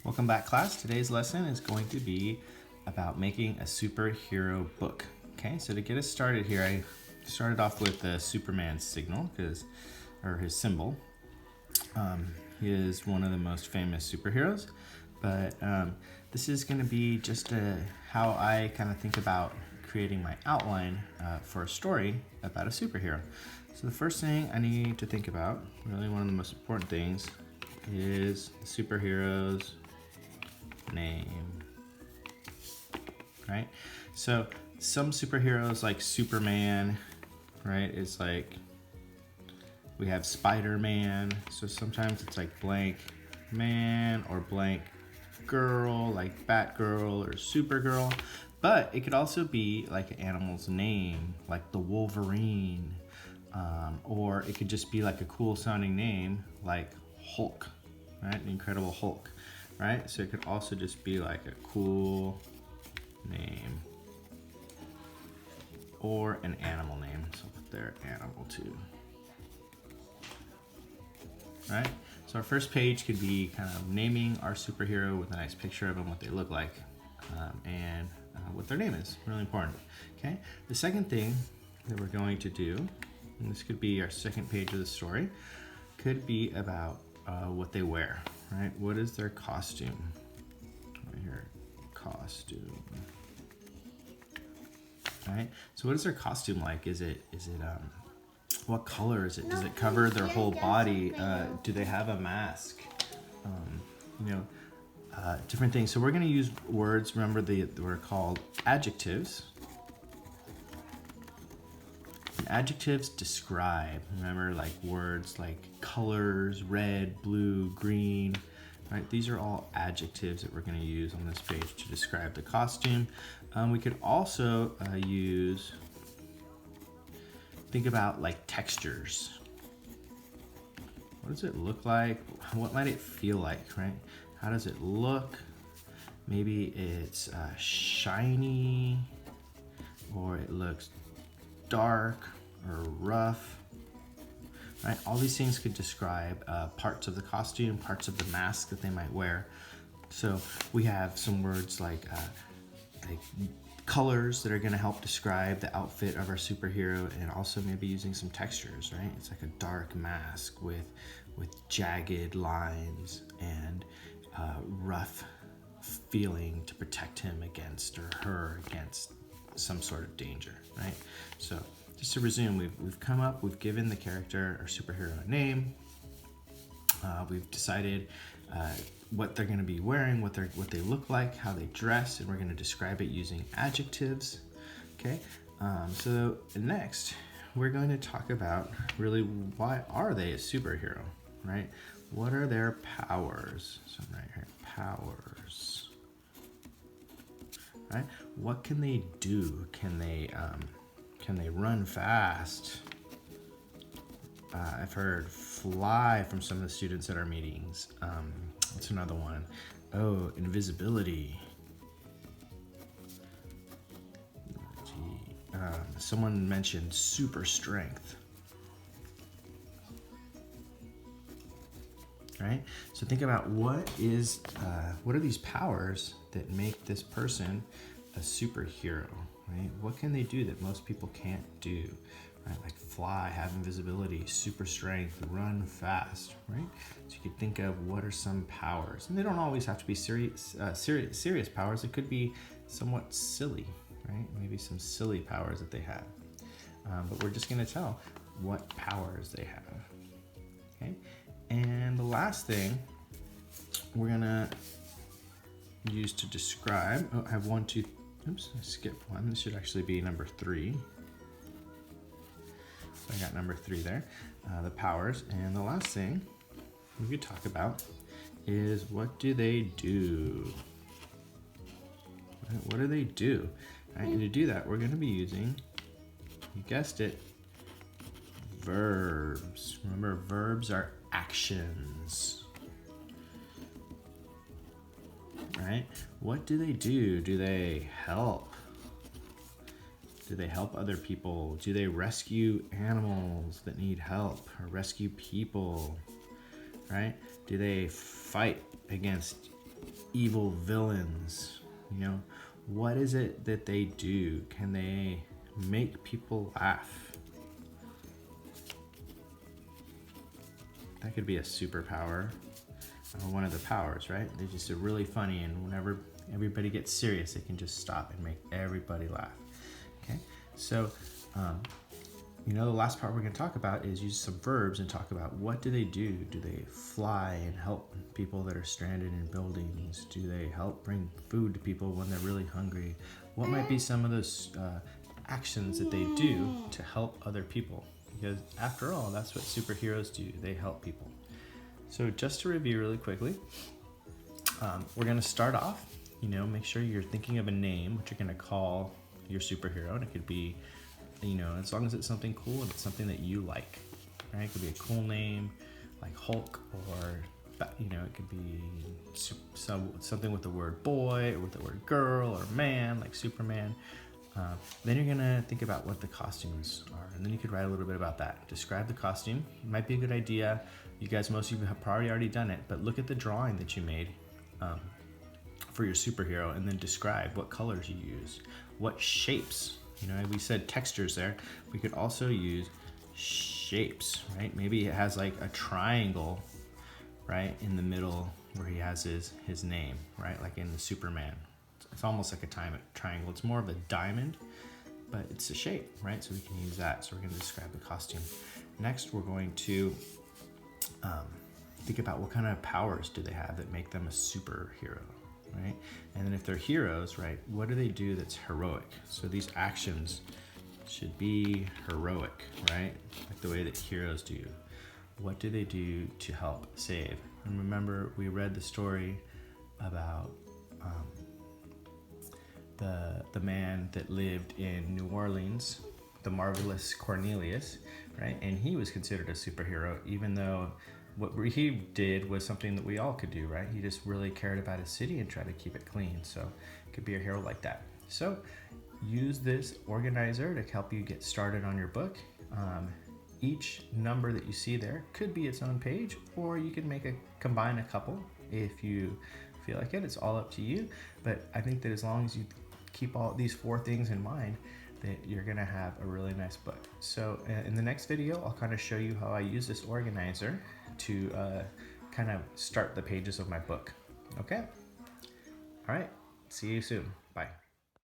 Welcome back, class. Today's lesson is going to be about making a superhero book. Okay, so to get us started here, I started off with the Superman signal, or his symbol. He is one of the most famous superheroes, but this is going to be just how I kind of think about creating my outline for a story about a superhero. So the first thing I need to think about, really one of the most important things, is the superhero's name, right? So some superheroes like Superman, right? It's like we have Spider-Man. So sometimes it's like blank man or blank girl, like Batgirl or Supergirl. But it could also be like an animal's name, like the Wolverine, or it could just be like a cool sounding name like Hulk, right? The Incredible Hulk, right? So it could also just be like a cool name or an animal name. So put their animal too, right? So our first page could be kind of naming our superhero with a nice picture of them, what they look like, and what their name is. Really important. Okay. The second thing that we're going to do, and this could be our second page of the story, could be about what they wear, right? What is their costume? Right here, costume. Right. So what is their costume like? Is it what color is it? Does it cover their whole body? Do they have a mask? Different things. So we're going to use words. Remember, we're called adjectives. And adjectives describe. Remember, like words like colors, red, blue, green. Right? These are all adjectives that we're going to use on this page to describe the costume. We could also think about like textures. What does it look like? What might it feel like, right? How does it look? Maybe it's shiny, or it looks dark or rough, right? All these things could describe parts of the costume, parts of the mask that they might wear. So we have some words like colors that are going to help describe the outfit of our superhero, and also maybe using some textures, right? It's like a dark mask with jagged lines and rough feeling to protect him against, or her against, some sort of danger, right? So just to resume, we've given the character or superhero a name. We've decided what they're going to be wearing, what they look like, how they dress, and we're going to describe it using adjectives. Okay. So next, we're going to talk about really why are they a superhero, right? What are their powers? So right here, powers. Right? What can they do? Can they run fast? I've heard fly from some of the students at our meetings. What's another one? Oh, invisibility. Someone mentioned super strength. Right? So think about what are these powers that make this person a superhero, right? What can they do that most people can't do, right? Like fly, have invisibility, super strength, run fast, right? So you could think of what are some powers, and they don't always have to be serious powers. It could be somewhat silly, right? Maybe some silly powers that they have, but we're just going to tell what powers they have. Okay. And the last thing we're gonna use to describe, I have oops, I skipped one. This should actually be number 3. So I got number 3 there, the powers. And the last thing we could talk about is what do they do? Right? What do they do? Right? And to do that, we're gonna be using, you guessed it, verbs. Remember, verbs are actions, right? What do they do? Do they help? Do they help other people? Do they rescue animals that need help, or rescue people, right? Do they fight against evil villains. You know, what is it that they do? Can they make people laugh? That could be a superpower. One of the powers, right? They just are really funny, and whenever everybody gets serious, they can just stop and make everybody laugh. Okay, so you know, the last part we're going to talk about is use some verbs and talk about what do they do. Do they fly and help people that are stranded in buildings? Do they help bring food to people when they're really hungry? What might be some of those actions that they do to help other people? Because after all, that's what superheroes do. They help people. So just to review really quickly, we're going to start off, you know, make sure you're thinking of a name, what you're going to call your superhero. And it could be, you know, as long as it's something cool and it's something that you like, right? It could be a cool name like Hulk, or, you know, it could be something with the word boy or with the word girl or man, like Superman. Then you're gonna think about what the costumes are, and then you could write a little bit about that. Describe the costume. It might be a good idea. You guys, most of you have probably already done it, but look at the drawing that you made for your superhero, and then describe what colors you use, what shapes. You know, we said textures there. We could also use shapes, right? Maybe it has like a triangle, right, in the middle where he has his name, right? Like in the Superman. It's almost like a triangle. It's more of a diamond, but it's a shape, right? So we can use that. So we're going to describe the costume. Next, we're going to think about what kind of powers do they have that make them a superhero, right? And then if they're heroes, right, what do they do that's heroic? So these actions should be heroic, right? Like the way that heroes do. What do they do to help save? And remember, we read the story about the man that lived in New Orleans, the marvelous Cornelius, right? And he was considered a superhero, even though what he did was something that we all could do, right? He just really cared about his city and tried to keep it clean. So it could be a hero like that. So use this organizer to help you get started on your book. Each number that you see there could be its own page, or you can combine a couple if you feel like it. It's all up to you. But I think that as long as you keep all these 4 things in mind, that you're gonna have a really nice book. So in the next video, I'll kind of show you how I use this organizer to kind of start the pages of my book. Okay? All right, see you soon. Bye.